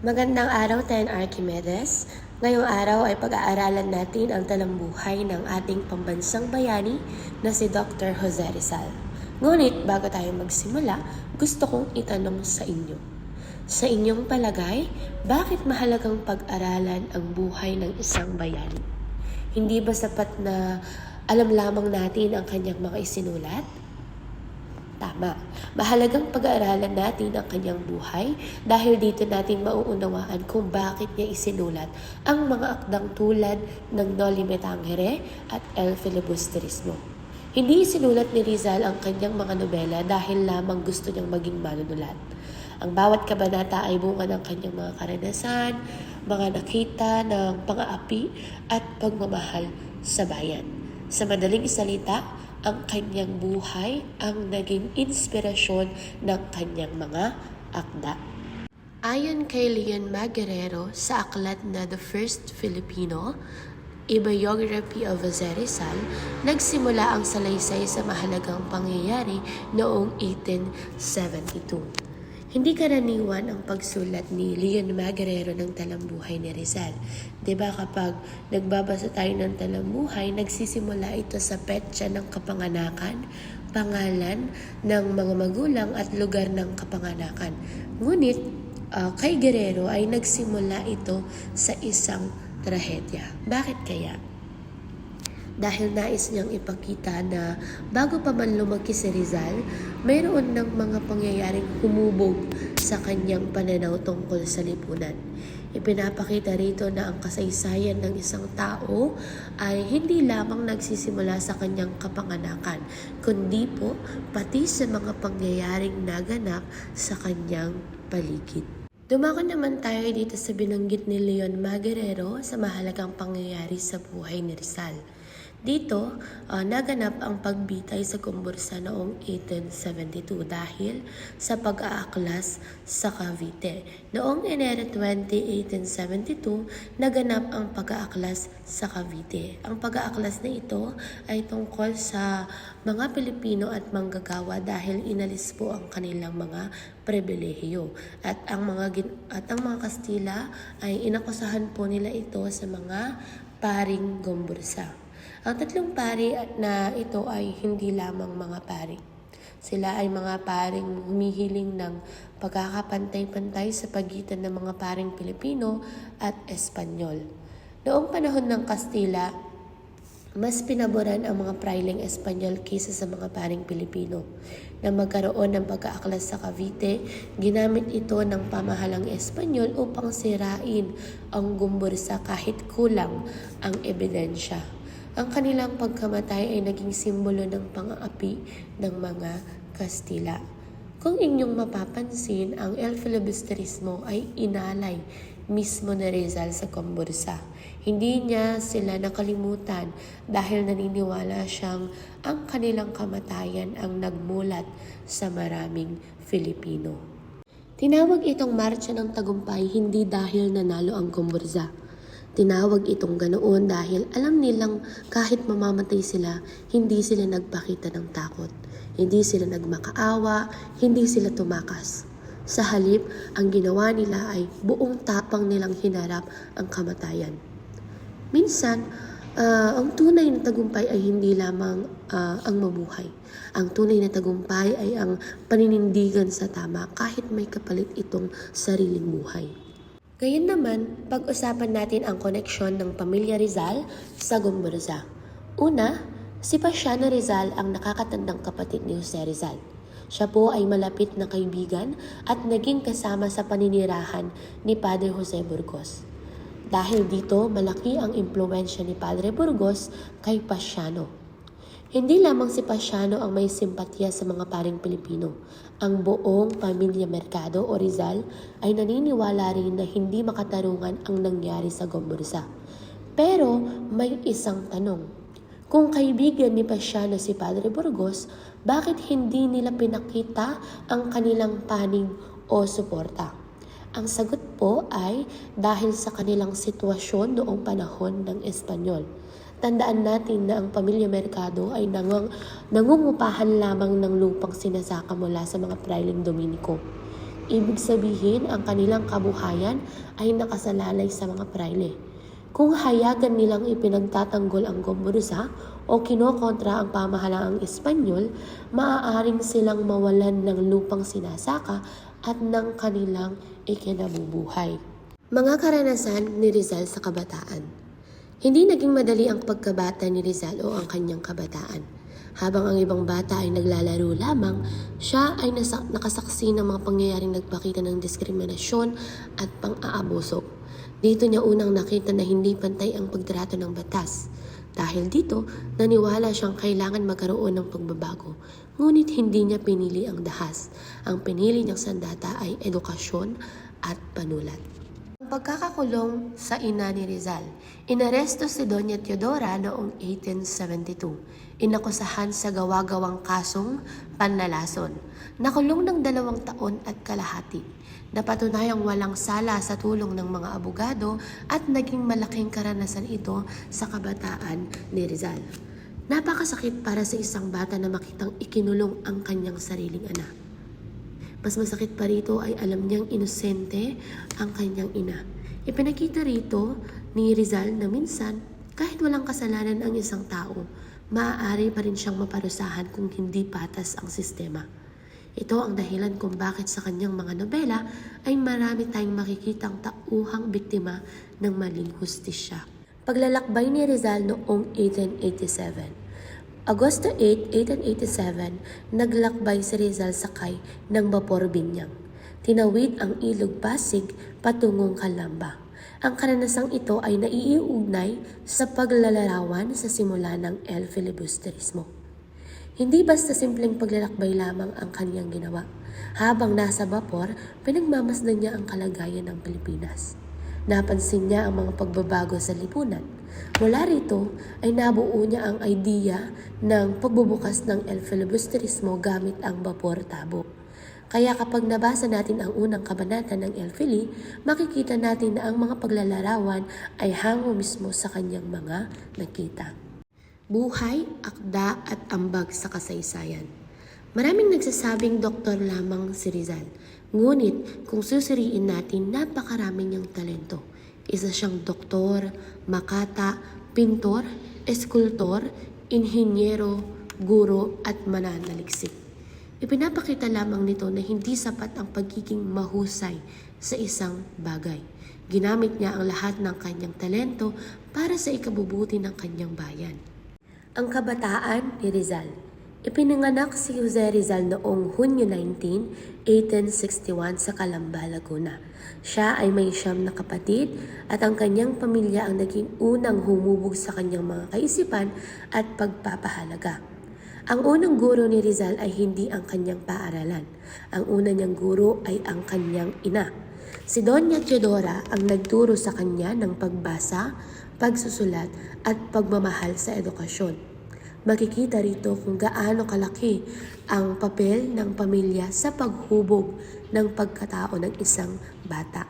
Magandang araw, Ten Archimedes. Ngayong araw ay pag-aaralan natin ang talambuhay ng ating pambansang bayani na si Dr. Jose Rizal. Ngunit bago tayo magsimula, gusto kong itanong sa inyo. Sa inyong palagay, bakit mahalagang pag-aralan ang buhay ng isang bayani? Hindi ba sapat na alam lamang natin ang kanyang mga isinulat? Tama. Mahalagang pag-aaralan natin ang kanyang buhay dahil dito natin mauunawaan kung bakit niya isinulat ang mga akdang tulad ng Noli Me Tangere at El Filibusterismo. Hindi isinulat ni Rizal ang kanyang mga nobela dahil lamang gusto niyang maging manunulat. Ang bawat kabanata ay bunga ng kanyang mga karanasan, mga nakita ng pang-aapi at pagmamahal sa bayan. Sa madaling salita, ang kanyang buhay ang naging inspirasyon ng kanyang mga akda. Ayon kay Leon Maguerero sa aklat na The First Filipino, A Biography of Jose Rizal, nagsimula ang salaysay sa mahalagang pangyayari noong 1872. Hindi karaniwan ang pagsulat ni Leon Maguerero ng talambuhay ni Rizal. Diba kapag nagbabasa tayo ng talambuhay, nagsisimula ito sa petsa ng kapanganakan, pangalan ng mga magulang at lugar ng kapanganakan. Ngunit kay Guerrero ay nagsimula ito sa isang trahedya. Bakit kaya? Dahil nais niyang ipakita na bago pa man lumaki si Rizal, mayroon ng mga pangyayaring humubog sa kanyang pananaw tungkol sa lipunan. Ipinapakita rito na ang kasaysayan ng isang tao ay hindi lamang nagsisimula sa kanyang kapanganakan, kundi po pati sa mga pangyayaring naganap sa kanyang paligid. Dumako naman tayo dito sa binanggit ni Leon Maguerero sa mahalagang pangyayari sa buhay ni Rizal. Dito, naganap ang pagbitay sa Combursa noong 1872 dahil sa pag-aaklas sa Cavite. Noong Enero 20, 1872, naganap ang pag-aaklas sa Cavite. Ang pag-aaklas na ito ay tungkol sa mga Pilipino at manggagawa dahil inalis po ang kanilang mga pribilehiyo. At ang mga Kastila ay inakusahan po nila ito sa mga paring Gombursa. Ang tatlong pari na ito ay hindi lamang mga pari. Sila ay mga paring humihiling ng pagkakapantay-pantay sa pagitan ng mga paring Pilipino at Espanyol. Noong panahon ng Kastila, mas pinaboran ang mga prailing Espanyol kaysa sa mga paring Pilipino. Na magkaroon ng pagkaaklas sa Cavite, ginamit ito ng pamahalang Espanyol upang sirain ang Gombursa kahit kulang ang ebidensya. Ang kanilang pagkamatay ay naging simbolo ng pang-aapi ng mga Kastila. Kung inyong mapapansin, ang El Filibusterismo ay inalay mismo ni Rizal sa Combursa. Hindi niya sila nakalimutan dahil naniniwala siyang ang kanilang kamatayan ang nagmulat sa maraming Filipino. Tinawag itong Marcha ng Tagumpay hindi dahil nanalo ang Combursa. Tinawag itong ganoon dahil alam nilang kahit mamamatay sila, hindi sila nagpakita ng takot. Hindi sila nagmakaawa, hindi sila tumakas. Sa halip, ang ginawa nila ay buong tapang nilang hinarap ang kamatayan. Minsan, ang tunay na tagumpay ay hindi lamang ang mabuhay. Ang tunay na tagumpay ay ang paninindigan sa tama kahit may kapalit itong sariling buhay. Ngayon naman, pag-usapan natin ang koneksyon ng pamilya Rizal sa Gombursa. Una, si Pasiano Rizal ang nakakatandang kapatid ni Jose Rizal. Siya po ay malapit na kaibigan at naging kasama sa paninirahan ni Padre Jose Burgos. Dahil dito, malaki ang impluwensya ni Padre Burgos kay Pasiano. Hindi lamang si Pasiano ang may simpatya sa mga paring Pilipino. Ang buong pamilya Mercado o Rizal ay naniniwala rin na hindi makatarungan ang nangyari sa Gombursa. Pero may isang tanong. Kung kaibigan ni Pasiano si Padre Burgos, bakit hindi nila pinakita ang kanilang panig o suporta? Ang sagot po ay dahil sa kanilang sitwasyon noong panahon ng Espanyol. Tandaan natin na ang pamilya Mercado ay nangungupahan lamang ng lupang sinasaka mula sa mga prailing Dominico. Ibig sabihin, ang kanilang kabuhayan ay nakasalalay sa mga prayle. Kung hayagan nilang ipinagtatanggol ang komunisa o kinokontra ang pamahalaang Espanyol, maaaring silang mawalan ng lupang sinasaka at ng kanilang ikinabubuhay. Mga karanasan ni Rizal sa kabataan. Hindi naging madali ang pagkabata ni Rizal o ang kanyang kabataan. Habang ang ibang bata ay naglalaro lamang, siya ay nakasaksi ng mga pangyayaring nagpakita ng diskriminasyon at pang-aabuso. Dito niya unang nakita na hindi pantay ang pagtrato ng batas. Dahil dito, naniwala siyang kailangan magkaroon ng pagbabago. Ngunit hindi niya pinili ang dahas. Ang pinili niyang sandata ay edukasyon at panulat. Ang pagkakakulong sa ina ni Rizal, inaresto si Doña Teodora noong 1872. Inakusahan sa gawa-gawang kasong panlalason. Nakulong ng 2 taon at kalahati. Napatunayang walang sala sa tulong ng mga abogado at naging malaking karanasan ito sa kabataan ni Rizal. Napakasakit para sa isang bata na makitang ikinulong ang kanyang sariling anak. Mas masakit pa rito ay alam niyang inosente ang kanyang ina. Ipinakita rito ni Rizal na minsan, kahit walang kasalanan ang isang tao, maaari pa rin siyang maparusahan kung hindi patas ang sistema. Ito ang dahilan kung bakit sa kanyang mga nobela ay marami tayong makikitang tauhang biktima ng maling hustisya. Paglalakbay ni Rizal noong 1887. Agosto 8, 1887, naglakbay si Rizal sakay ng Bapor Binyang. Tinawid ang Ilog Pasig patungong Calamba. Ang karanasang ito ay naiiugnay sa paglalarawan sa simula ng El Filibusterismo. Hindi basta simpleng paglalakbay lamang ang kanyang ginawa. Habang nasa Bapor, pinagmamasdan niya ang kalagayan ng Pilipinas. Napansin niya ang mga pagbabago sa lipunan. Mula rito ay nabuo niya ang idea ng pagbubukas ng El Filibusterismo gamit ang Bapor Tabo. Kaya kapag nabasa natin ang unang kabanata ng El Fili, makikita natin na ang mga paglalarawan ay hango mismo sa kanyang mga nakita. Buhay, akda at ambag sa kasaysayan. Maraming nagsasabing doktor lamang si Rizal. Ngunit kung susuriin natin, napakarami niyang talento. Isa siyang doktor, makata, pintor, eskultor, inhinyero, guro at mananaliksik. Ipinapakita lamang nito na hindi sapat ang pagiging mahusay sa isang bagay. Ginamit niya ang lahat ng kanyang talento para sa ikabubuti ng kanyang bayan. Ang kabataan ni Rizal. Ipinanganak si Jose Rizal noong Hunyo 19, 1861 sa Calamba, Laguna. Siya ay may 9 na kapatid at ang kanyang pamilya ang naging unang humubog sa kanyang mga kaisipan at pagpapahalaga. Ang unang guro ni Rizal ay hindi ang kanyang paaralan. Ang una niyang guro ay ang kanyang ina. Si Doña Teodora ang nagturo sa kanya ng pagbasa, pagsusulat at pagmamahal sa edukasyon. Makikita rito kung gaano kalaki ang papel ng pamilya sa paghubog ng pagkatao ng isang bata.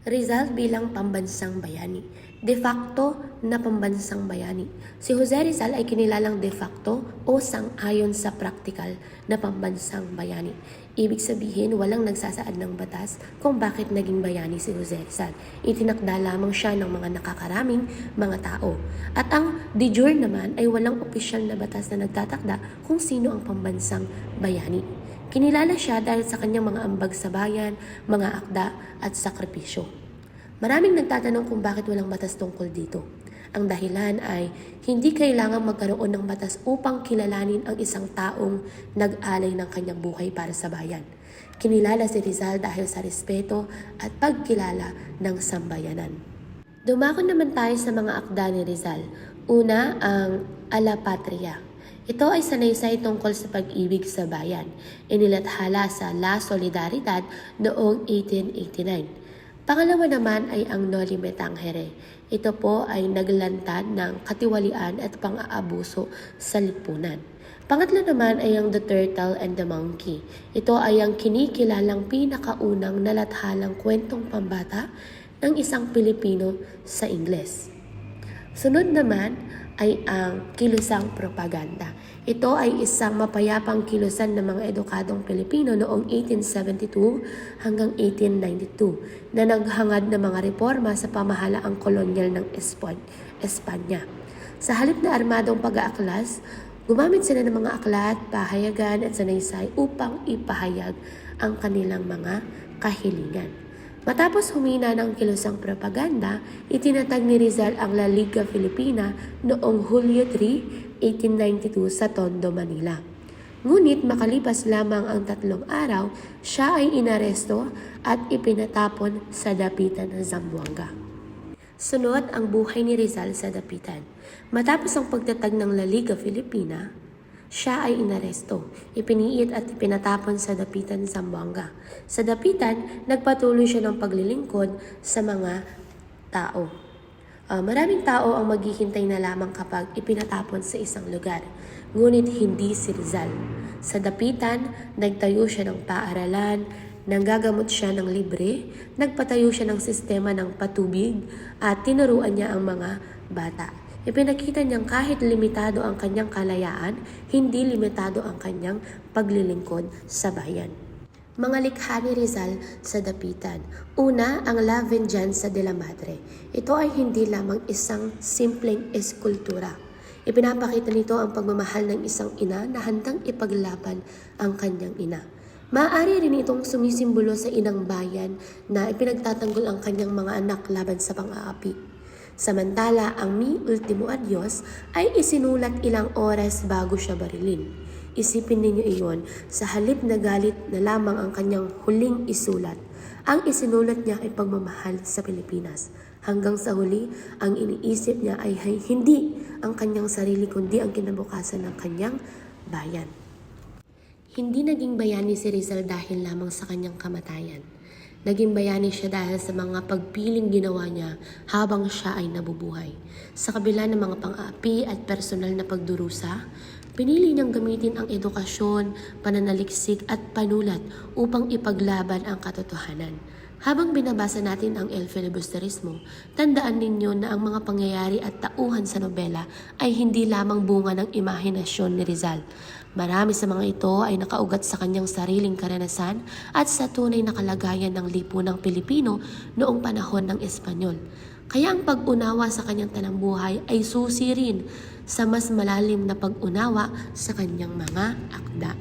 Rizal bilang pambansang bayani. De facto na pambansang bayani. Si Jose Rizal ay kinilalang de facto o sang-ayon sa praktikal na pambansang bayani. Ibig sabihin, walang nagsasaad ng batas kung bakit naging bayani si Jose Rizal. Itinakda lamang siya ng mga nakakaraming mga tao. At ang de jure naman ay walang opisyal na batas na nagtatakda kung sino ang pambansang bayani. Kinilala siya dahil sa kanyang mga ambag sa bayan, mga akda at sakripisyo. Maraming nagtatanong kung bakit walang batas tungkol dito. Ang dahilan ay hindi kailangang magkaroon ng batas upang kilalanin ang isang taong nag-alay ng kanyang buhay para sa bayan. Kinilala si Rizal dahil sa respeto at pagkilala ng sambayanan. Dumako naman tayo sa mga akda ni Rizal. Una, ang Ala Patria. Ito ay sanaysay tungkol sa pag-ibig sa bayan. Inilathala sa La Solidaridad noong 1889. Pangalawa naman ay ang Noli Me Tangere. Ito po ay naglantad ng katiwalian at pang-aabuso sa lipunan. Pangatlo naman ay ang The Turtle and the Monkey. Ito ay ang kinikilalang pinakaunang nalathalang kwentong pambata ng isang Pilipino sa Ingles. Sunod naman ay ang kilusang propaganda. Ito ay isang mapayapang kilusan ng mga edukadong Pilipino noong 1872 hanggang 1892 na naghangad ng mga reforma sa pamahalaang kolonyal ng Espanya. Sa halip na armadong pag-aaklas, gumamit sila ng mga aklat, pahayagan at sanaysay upang ipahayag ang kanilang mga kahilingan. Matapos humina ng kilusang propaganda, itinatag ni Rizal ang La Liga Filipina noong Hulyo 3, 1892 sa Tondo, Manila. Ngunit makalipas lamang ang 3 araw, siya ay inaresto at ipinatapon sa dapitan ng Zamboanga. Sunod ang buhay ni Rizal sa dapitan. Matapos ang pagtatag ng La Liga Filipina, siya ay inaresto, ipiniit at ipinatapon sa dapitan Zamboanga. Sa dapitan, nagpatuloy siya ng paglilingkod sa mga tao. Maraming tao ang maghihintay na lamang kapag ipinatapon sa isang lugar. Ngunit hindi si Rizal. Sa dapitan, nagtayo siya ng paaralan, nanggagamot siya ng libre, nagpatayo siya ng sistema ng patubig at tinuruan niya ang mga bata. Ipinakita niyang kahit limitado ang kanyang kalayaan, hindi limitado ang kanyang paglilingkod sa bayan. Mga likha ni Rizal sa dapitan. Una, ang La Venganza de la Madre. Ito ay hindi lamang isang simpleng eskultura. Ipinapakita nito ang pagmamahal ng isang ina na handang ipaglaban ang kanyang ina. Maaari rin itong sumisimbolo sa inang bayan na ipinagtatanggol ang kanyang mga anak laban sa pang-aapi. Samantala, ang Mi Ultimo Adios ay isinulat ilang oras bago siya barilin. Isipin ninyo iyon, sa halip na galit na lamang ang kanyang huling isulat. Ang isinulat niya ay pagmamahal sa Pilipinas. Hanggang sa huli, ang iniisip niya ay hindi ang kanyang sarili kundi ang kinabukasan ng kanyang bayan. Hindi naging bayani si Rizal dahil lamang sa kanyang kamatayan. Naging bayani siya dahil sa mga pagpiling ginawa niya habang siya ay nabubuhay. Sa kabila ng mga pang-aapi at personal na pagdurusa, pinili niyang gamitin ang edukasyon, pananaliksik at panulat upang ipaglaban ang katotohanan. Habang binabasa natin ang El Filibusterismo, tandaan ninyo na ang mga pangyayari at tauhan sa nobela ay hindi lamang bunga ng imahinasyon ni Rizal. Marami sa mga ito ay nakaugat sa kanyang sariling karanasan at sa tunay na kalagayan ng lipunang Pilipino noong panahon ng Espanyol. Kaya ang pag-unawa sa kanyang talambuhay ay susi rin sa mas malalim na pag-unawa sa kanyang mga akda.